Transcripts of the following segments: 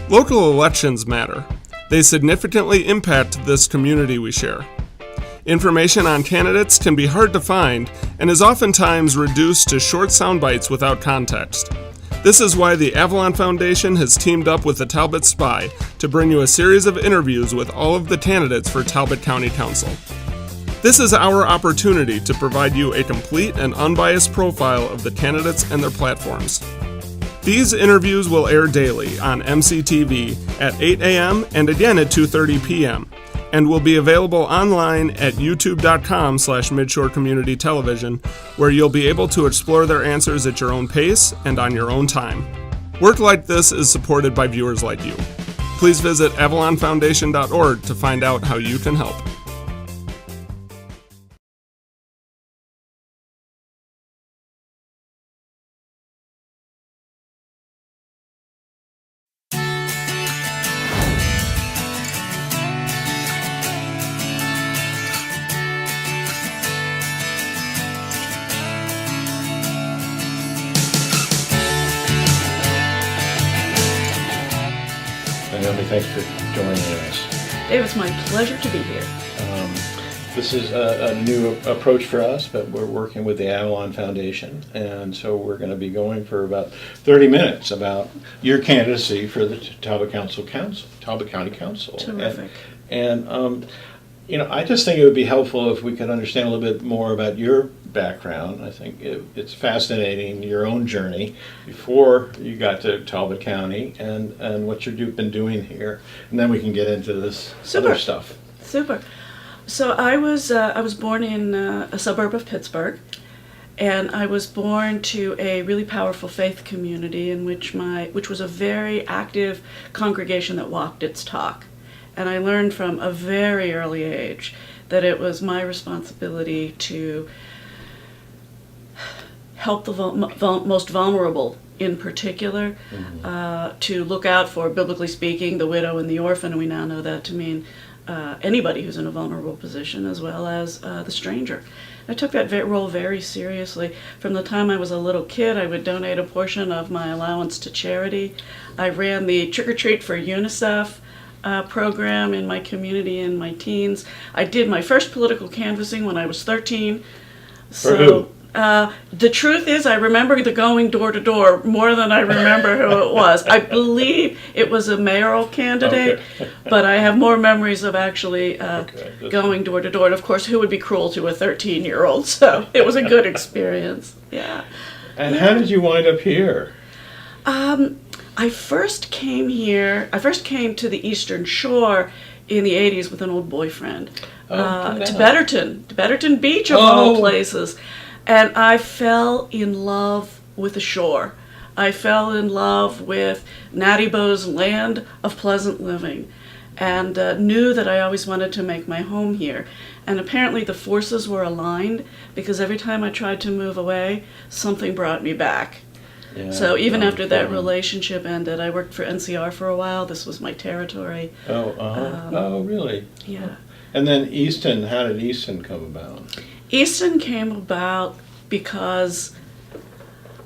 Local elections matter. They significantly impact this community we share. Information on candidates can be hard to find and is oftentimes reduced to short sound bites without context. This is why the Avalon Foundation has teamed up with the Talbot Spy to bring you a series of interviews with all of the candidates for Talbot County Council. This is our opportunity to provide you a complete and unbiased profile of the candidates and their platforms. These interviews will air daily on MCTV at 8 a.m. and again at 2:30 p.m. and will be available online at youtube.com/Midshore Community Television, where you'll be able to explore their answers at your own pace and on your own time. Work like this is supported by viewers like you. Please visit avalonfoundation.org to find out how you can help. Naomi, thanks for joining us. Dave, it's my pleasure to be here. This is a new approach for us, but we're working with the Avalon Foundation, and so we're going to be going for about 30 minutes about your candidacy for the Talbot County Council. Terrific. And I just think it would be helpful if we could understand a little bit more about your background. I think it's fascinating, your own journey before you got to Talbot County and what you've been doing here. And then we can get into this other stuff. Super. So I was born in a suburb of Pittsburgh, and I was born to a really powerful faith community in which was a very active congregation that walked its talk. And I learned from a very early age that it was my responsibility to help the most vulnerable in particular, to look out for, biblically speaking, the widow and the orphan, and we now know that to mean anybody who's in a vulnerable position, as well as the stranger. I took that role very seriously. From the time I was a little kid, I would donate a portion of my allowance to charity. I ran the Trick or Treat for UNICEF program in my community in my teens. I did my first political canvassing when I was 13. For who? The truth is, I remember the going door to door more than I remember who it was. I believe it was a mayoral candidate, okay. But I have more memories of actually going door to door. And of course, who would be cruel to a 13-year-old? So it was a good experience. Yeah. And how did you wind up here? I first came to the Eastern Shore in the 80s with an old boyfriend. To Betterton Beach of all places. And I fell in love with the shore. I fell in love with Natty Bo's land of pleasant living, and knew that I always wanted to make my home here. And apparently the forces were aligned, because every time I tried to move away, something brought me back. Yeah, so even after that relationship ended, I worked for NCR for a while. This was my territory. Oh, really? Yeah. And then Easton, how did Easton come about? Easton came about because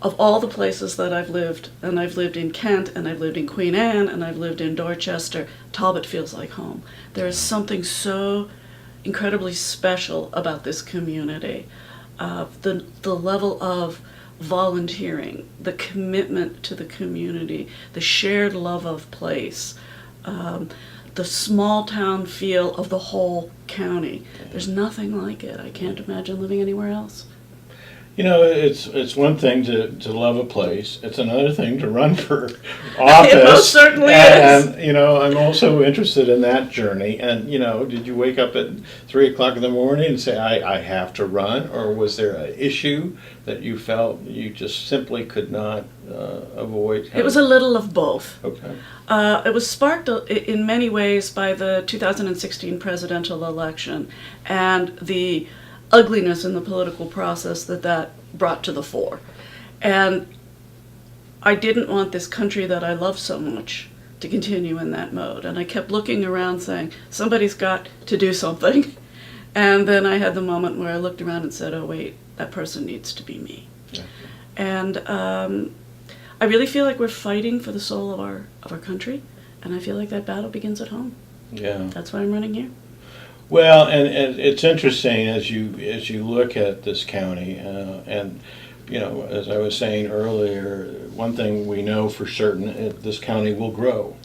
of all the places that I've lived. And I've lived in Kent, and I've lived in Queen Anne, and I've lived in Dorchester. Talbot feels like home. There is something so incredibly special about this community. The level of volunteering, the commitment to the community, the shared love of place, the small town feel of the whole county. There's nothing like it. I can't imagine living anywhere else. It's one thing to love a place. It's another thing to run for office. It most certainly is. And, I'm also interested in that journey. And, did you wake up at 3 o'clock in the morning and say, I have to run? Or was there an issue that you felt you just simply could not avoid? It was a little of both. Okay. It was sparked in many ways by the 2016 presidential election and the ugliness in the political process that brought to the fore. And I didn't want this country that I love so much to continue in that mode. And I kept looking around saying, somebody's got to do something. And then I had the moment where I looked around and said, oh wait, that person needs to be me. Yeah. And I really feel like we're fighting for the soul of our country. And I feel like that battle begins at home. Yeah. That's why I'm running here. Well, and it's interesting as you look at this county, and as I was saying earlier, one thing we know for certain, this county will grow.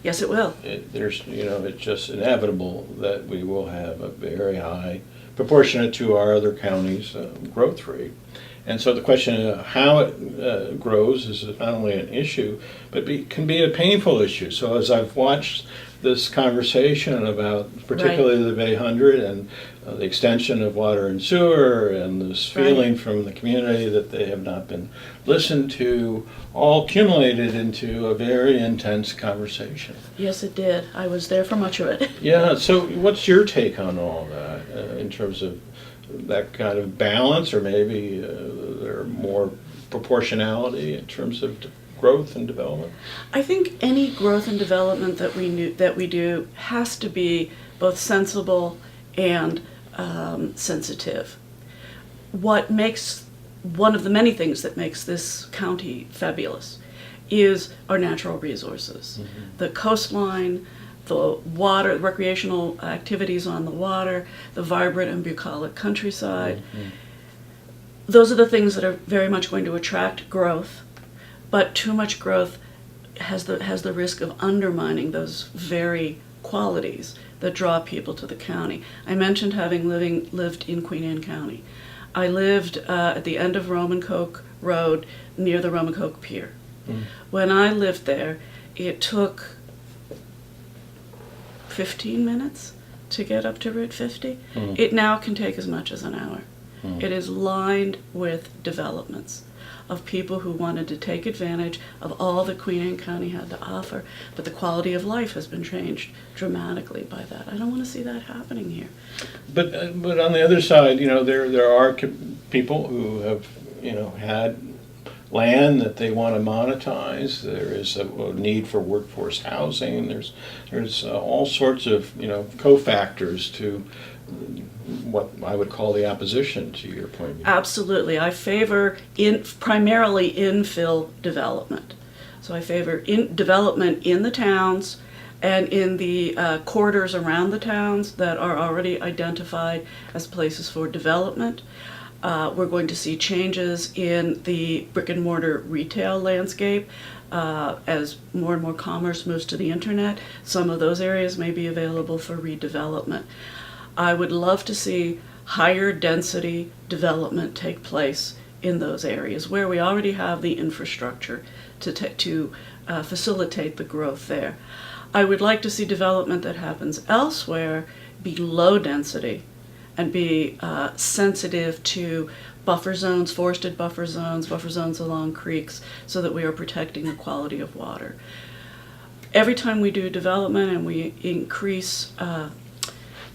Yes, it will. It's just inevitable that we will have a very high, proportionate to our other counties, growth rate. And so the question of how it grows is not only an issue, but can be a painful issue. So as I've watched this conversation about particularly the Bay 100 and the extension of water and sewer and this feeling from the community that they have not been listened to, all accumulated into a very intense conversation. Yes, it did. I was there for much of it. Yeah, so what's your take on all that in terms of that kind of balance, or maybe there more proportionality in terms of growth and development? I think any growth and development that we do has to be both sensible and sensitive. One of the many things that makes this county fabulous is our natural resources. Mm-hmm. The coastline, the water, recreational activities on the water, the vibrant and bucolic countryside. Mm-hmm. Those are the things that are very much going to attract growth, but too much growth has the risk of undermining those very qualities that draw people to the county. I mentioned having lived in Queen Anne County. I lived at the end of Romancoke Road near the Romancoke Pier. Mm. When I lived there, it took 15 minutes to get up to Route 50. Mm. It now can take as much as an hour. Mm. It is lined with developments of people who wanted to take advantage of all that Queen Anne County had to offer, but the quality of life has been changed dramatically by that. I don't want to see that happening here. But on the other side, there are people who have had land that they want to monetize. There is a need for workforce housing. There's all sorts of cofactors to what I would call the opposition to your point of view. Absolutely. I favor primarily infill development. So I favor development in the towns and in the corridors around the towns that are already identified as places for development. We're going to see changes in the brick and mortar retail landscape as more and more commerce moves to the internet. Some of those areas may be available for redevelopment. I would love to see higher density development take place in those areas where we already have the infrastructure to facilitate the growth there. I would like to see development that happens elsewhere be low density and be sensitive to buffer zones, forested buffer zones along creeks, so that we are protecting the quality of water. Every time we do development and we increase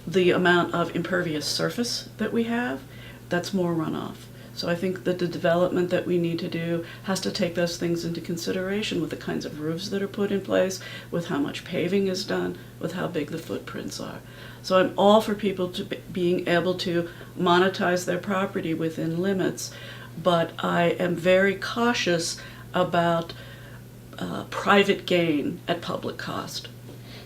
the amount of impervious surface that we have, that's more runoff. So I think that the development that we need to do has to take those things into consideration with the kinds of roofs that are put in place, with how much paving is done, with how big the footprints are. So I'm all for people being able to monetize their property within limits, but I am very cautious about private gain at public cost.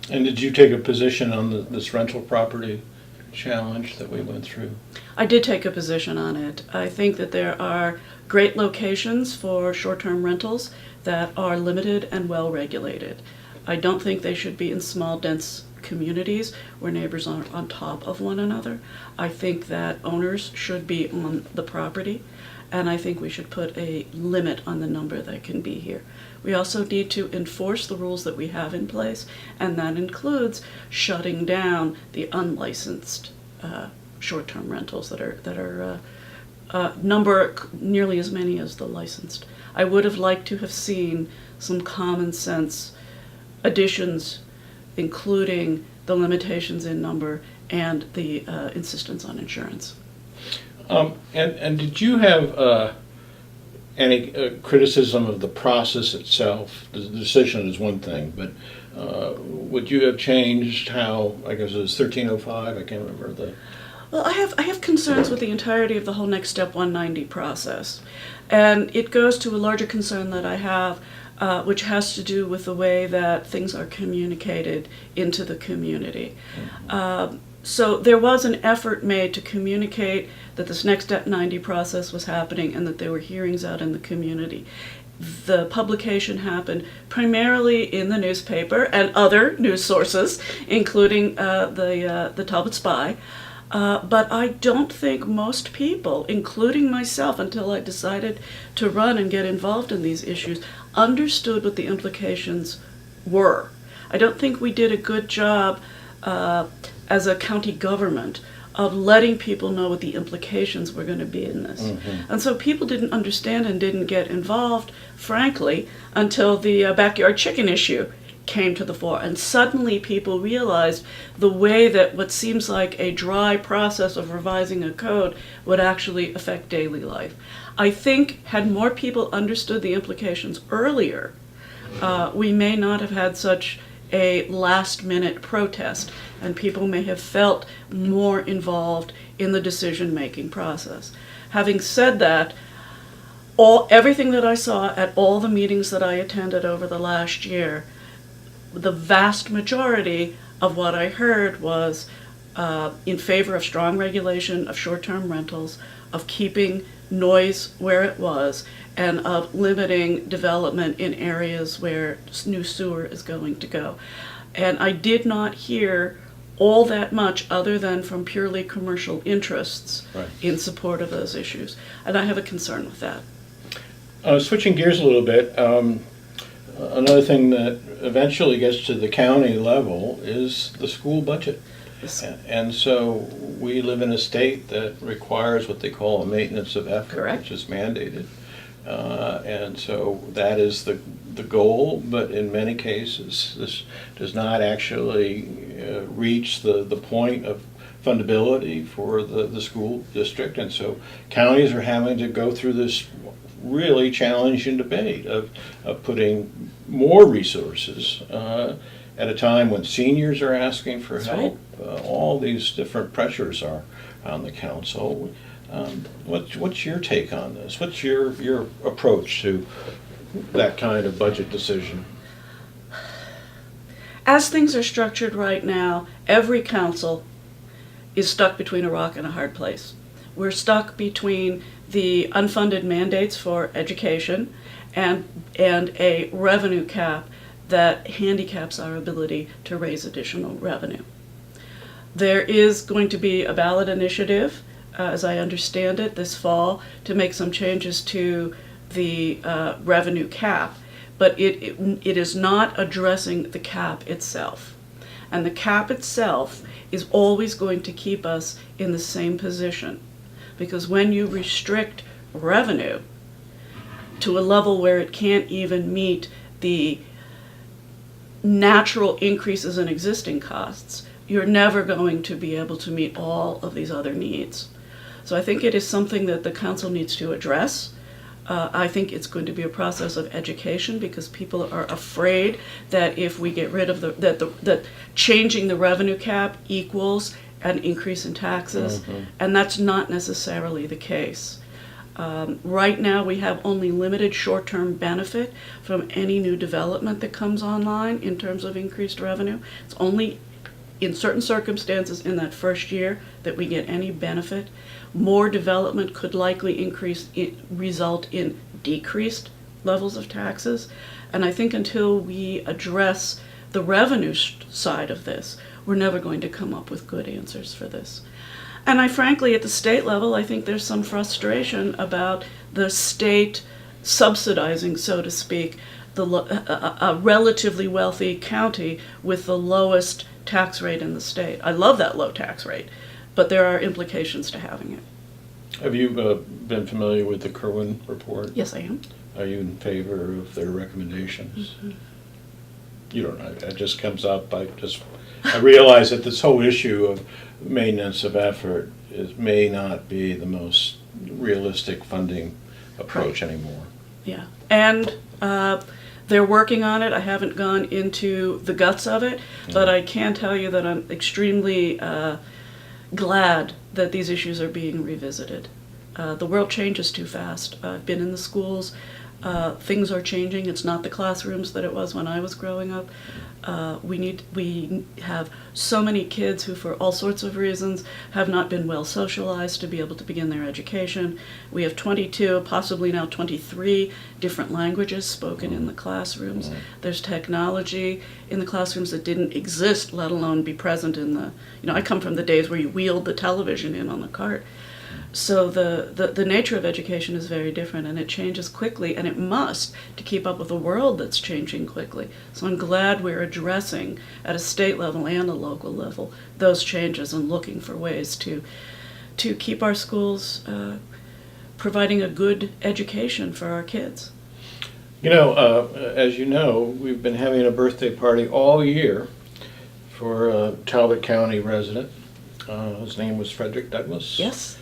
And did you take a position on this rental property challenge that we went through? I did take a position on it. I think that there are great locations for short-term rentals that are limited and well-regulated. I don't think they should be in small, dense communities where neighbors are on top of one another. I think that owners should be on the property, and I think we should put a limit on the number that can be here. We also need to enforce the rules that we have in place, and that includes shutting down the unlicensed short-term rentals that are number nearly as many as the licensed. I would have liked to have seen some common sense additions, including the limitations in number and the insistence on insurance. And did you have any criticism of the process itself? The decision is one thing, but would you have changed how, I guess it was 1305, I can't remember the... Well, I have concerns with the entirety of the whole Next Step 190 process. And it goes to a larger concern that I have which has to do with the way that things are communicated into the community. So there was an effort made to communicate that this Next Step 90 process was happening and that there were hearings out in the community. The publication happened primarily in the newspaper and other news sources, including the Talbot Spy. But I don't think most people, including myself, until I decided to run and get involved in these issues, understood what the implications were. I don't think we did a good job as a county government of letting people know what the implications were going to be in this. And so people didn't understand and didn't get involved, frankly, until the backyard chicken issue came to the fore. And suddenly people realized the way that what seems like a dry process of revising a code would actually affect daily life. I think had more people understood the implications earlier, we may not have had such a last-minute protest, and people may have felt more involved in the decision-making process. Having said that, everything that I saw at all the meetings that I attended over the last year, the vast majority of what I heard was in favor of strong regulation of short-term rentals, of keeping noise where it was, and of limiting development in areas where new sewer is going to go. And I did not hear all that much other than from purely commercial interests in support of those issues. And I have a concern with that. Switching gears a little bit, another thing that eventually gets to the county level is the school budget. And so we live in a state that requires what they call a maintenance of effort, which is mandated. And so that is the goal, but in many cases this does not actually reach the point of fundability for the school district. And so counties are having to go through this really challenging debate of putting more resources at a time when seniors are asking for help. All these different pressures are on the council. What's your take on this? What's your approach to that kind of budget decision? As things are structured right now, every council is stuck between a rock and a hard place. We're stuck between the unfunded mandates for education and a revenue cap that handicaps our ability to raise additional revenue. There is going to be a ballot initiative, as I understand it, this fall to make some changes to the revenue cap, but it is not addressing the cap itself. And the cap itself is always going to keep us in the same position, because when you restrict revenue to a level where it can't even meet the natural increases in existing costs, you're never going to be able to meet all of these other needs. So I think it is something that the council needs to address. I think it's going to be a process of education, because people are afraid that if we get rid of that changing the revenue cap equals an increase in taxes, and that's not necessarily the case. Right now we have only limited short-term benefit from any new development that comes online in terms of increased revenue. It's only in certain circumstances in that first year that we get any benefit. More development could likely result in decreased levels of taxes. And I think until we address the revenue side of this, we're never going to come up with good answers for this. And I frankly, at the state level, I think there's some frustration about the state subsidizing, so to speak, a relatively wealthy county with the lowest tax rate in the state. I love that low tax rate, but there are implications to having it. Have you been familiar with the Kerwin report? Yes, I am. Are you in favor of their recommendations? You don't know. It just comes up. I realize that this whole issue of maintenance of effort may not be the most realistic funding approach anymore. Yeah, and they're working on it. I haven't gone into the guts of it, but I can tell you that I'm extremely glad that these issues are being revisited. The world changes too fast. I've been in the schools Things are changing. It's not the classrooms that it was when I was growing up. We have so many kids who, for all sorts of reasons, have not been well socialized to be able to begin their education. We have 22, possibly now 23 different languages spoken in the classrooms. There's technology in the classrooms that didn't exist, let alone be present in the, I come from the days where you wheeled the television in on the cart. So the nature of education is very different, and it changes quickly, and it must, to keep up with a world that's changing quickly. So I'm glad we're addressing, at a state level and a local level, those changes and looking for ways to keep our schools providing a good education for our kids. As you know, we've been having a birthday party all year for a Talbot County resident. His name was Frederick Douglass. Yes.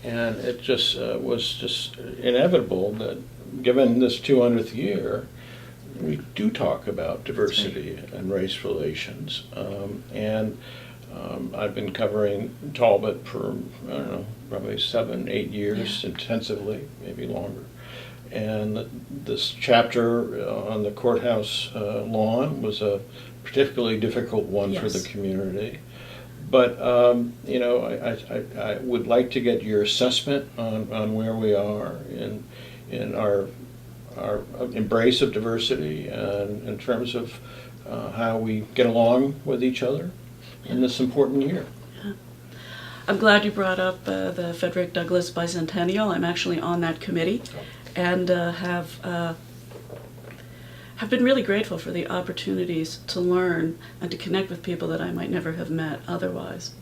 And it just was just inevitable that, given this 200th year, we do talk about diversity and race relations. I've been covering Talbot for, I don't know, probably 7-8 years intensively, maybe longer. And this chapter on the courthouse lawn was a particularly difficult one for the community. But, I would like to get your assessment on where we are in our embrace of diversity and in terms of how we get along with each other in this important year. Yeah. I'm glad you brought up the Frederick Douglass Bicentennial. I'm actually on that committee and have been really grateful for the opportunities to learn and to connect with people that I might never have met otherwise.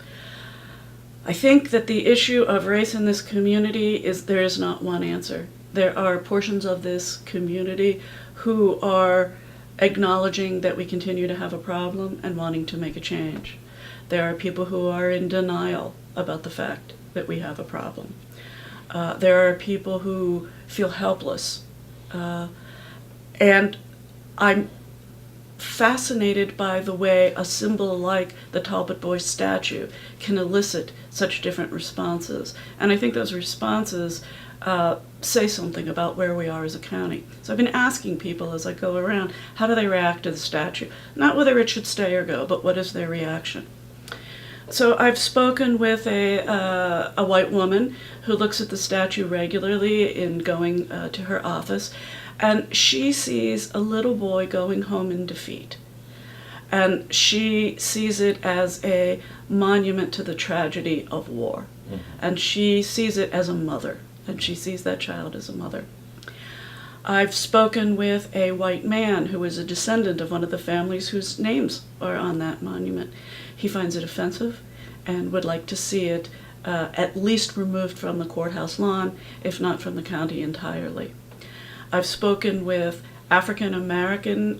I think that the issue of race in this community is there is not one answer. There are portions of this community who are acknowledging that we continue to have a problem and wanting to make a change. There are people who are in denial about the fact that we have a problem. There are people who feel helpless. And I'm fascinated by the way a symbol like the Talbot Boy statue can elicit such different responses. And I think those responses say something about where we are as a county. So I've been asking people as I go around, how do they react to the statue? Not whether it should stay or go, but what is their reaction? So I've spoken with a white woman who looks at the statue regularly in going to her office, and she sees a little boy going home in defeat. And she sees it as a monument to the tragedy of war. Mm-hmm. And she sees it as a mother, and she sees that child as a mother. I've spoken with a white man who is a descendant of one of the families whose names are on that monument. He finds it offensive and would like to see it at least removed from the courthouse lawn, if not from the county entirely. I've spoken with African American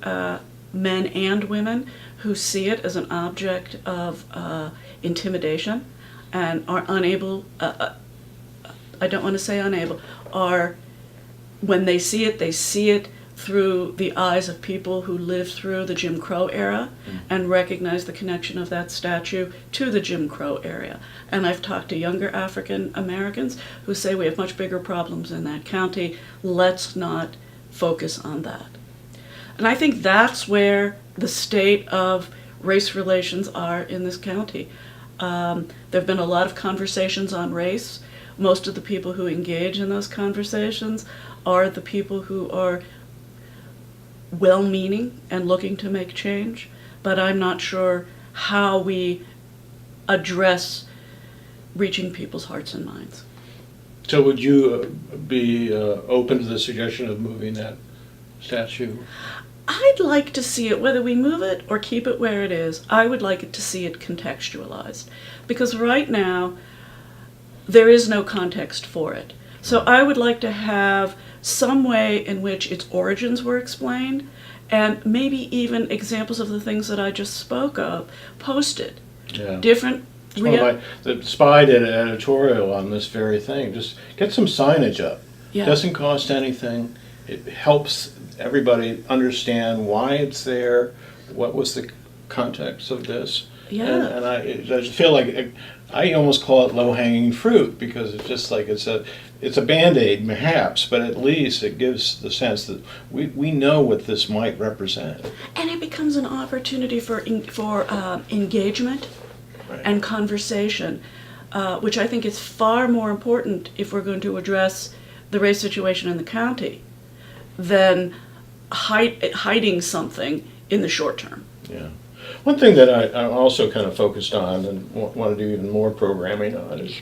men and women who see it as an object of intimidation and are unable, I don't want to say unable, are, when they see it through the eyes of people who lived through the Jim Crow era and recognize the connection of that statue to the Jim Crow era. And I've talked to younger African Americans who say we have much bigger problems in that county. Let's not focus on that. And I think that's where the state of race relations are in this county. There have been a lot of conversations on race. Most of the people who engage in those conversations are the people who are well-meaning and looking to make change, but I'm not sure how we address reaching people's hearts and minds. So would you be open to the suggestion of moving that statue? I'd like to see it, whether we move it or keep it where it is, I would like it to see it contextualized. Because right now, there is no context for it. So I would like to have some way in which its origins were explained, and maybe even examples of the things that I just spoke of posted. Yeah. Different. The Spy did an editorial on this very thing. Just get some signage up. Yeah. Doesn't cost anything. It helps everybody understand why it's there, what was the context of this. Yeah. And I just feel like I almost call it low-hanging fruit, because it's just like it's a Band-Aid perhaps, but at least it gives the sense that we know what this might represent. And it becomes an opportunity for engagement Right. and conversation, which I think is far more important if we're going to address the race situation in the county than hiding something in the short term. Yeah. One thing that I'm also kind of focused on and want to do even more programming on is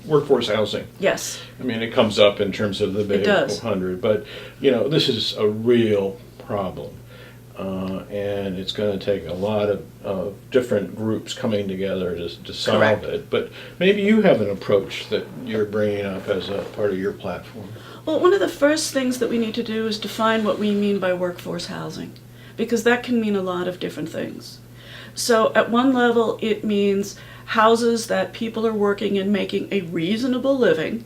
workforce housing. Yes. I mean, it comes up in terms of the Big 100, but this is a real problem. And it's going to take a lot of different groups coming together to solve Correct. it. But maybe you have an approach that you're bringing up as a part of your platform. Well, one of the first things that we need to do is define what we mean by workforce housing, because that can mean a lot of different things. So at one level, it means houses that people are working in making a reasonable living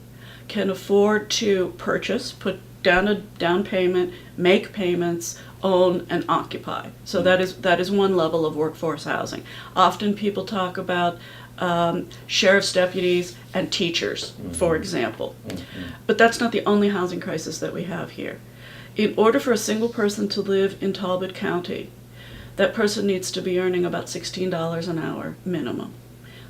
can afford to purchase, put down a down payment, make payments, own and occupy. So that is one level of workforce housing. Often people talk about sheriff's deputies and teachers, for example. But that's not the only housing crisis that we have here. In order for a single person to live in Talbot County, that person needs to be earning about $16 an hour minimum.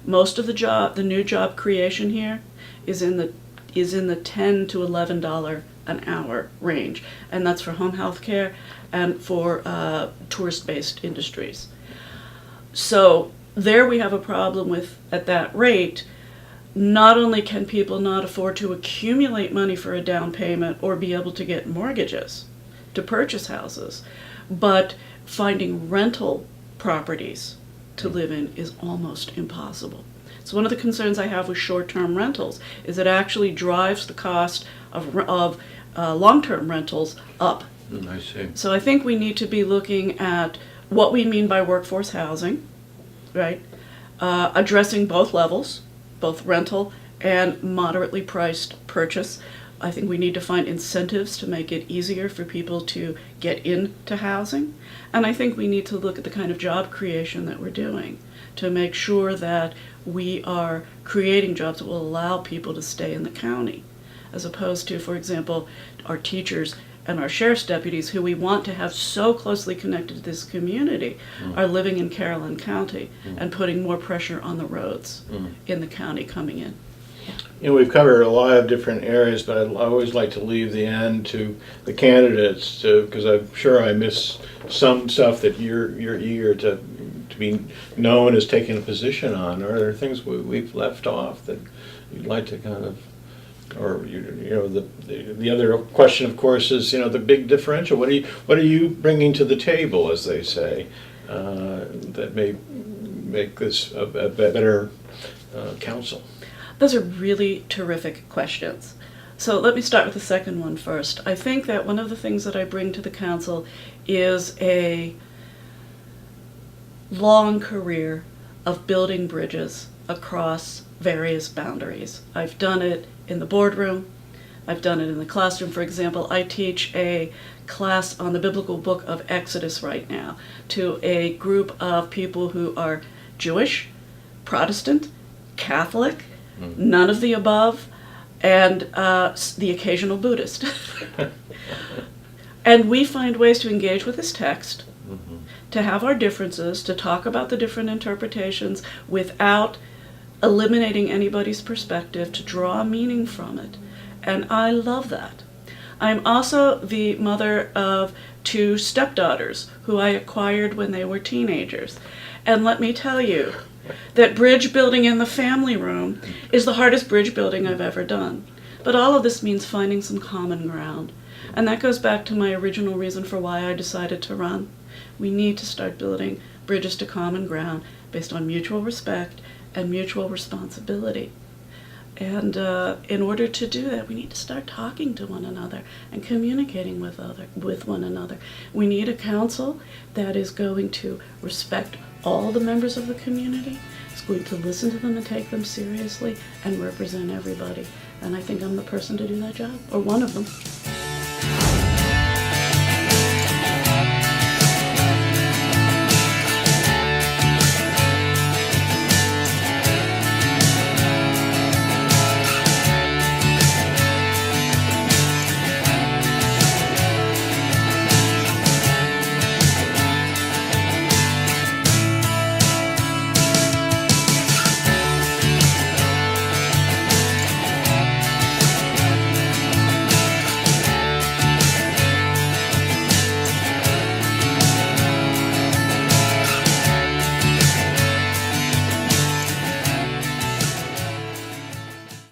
Most of the new job creation here is in the $10 to $11 an hour range, and that's for home health care and for tourist-based industries. So there we have a problem with, at that rate, not only can people not afford to accumulate money for a down payment or be able to get mortgages to purchase houses, but finding rental properties to live in is almost impossible. So one of the concerns I have with short-term rentals is it actually drives the cost of long-term rentals up. I see. So I think we need to be looking at what we mean by workforce housing, right? Addressing both levels, both rental and moderately priced purchase. I think we need to find incentives to make it easier for people to get into housing. And I think we need to look at the kind of job creation that we're doing to make sure that we are creating jobs that will allow people to stay in the county, as opposed to, for example, our teachers and our sheriff's deputies, who we want to have so closely connected to this community, are living in Caroline County and putting more pressure on the roads in the county coming in. We've covered a lot of different areas, but I always like to leave the end to the candidates, because I'm sure I miss some stuff that you're eager to be known as taking a position on. Are there things we've left off that you'd like to kind of, or the other question, of course, is the big differential. What are you bringing to the table, as they say, that may make this a better council? Those are really terrific questions. So let me start with the second one first. I think that one of the things that I bring to the council is a long career of building bridges across various boundaries. I've done it in the boardroom. I've done it in the classroom. For example, I teach a class on the biblical book of Exodus right now to a group of people who are Jewish, Protestant, Catholic, none of the above, and the occasional Buddhist. And we find ways to engage with this text, to have our differences, to talk about the different interpretations without eliminating anybody's perspective, to draw meaning from it. And I love that. I'm also the mother of 2 stepdaughters who I acquired when they were teenagers. And let me tell you that bridge building in the family room is the hardest bridge building I've ever done. But all of this means finding some common ground. And that goes back to my original reason for why I decided to run. We need to start building bridges to common ground based on mutual respect and mutual responsibility. And in order to do that, we need to start talking to one another and communicating with one another. We need a council that is going to respect all the members of the community, is going to listen to them and take them seriously, and represent everybody. And I think I'm the person to do that job, or one of them.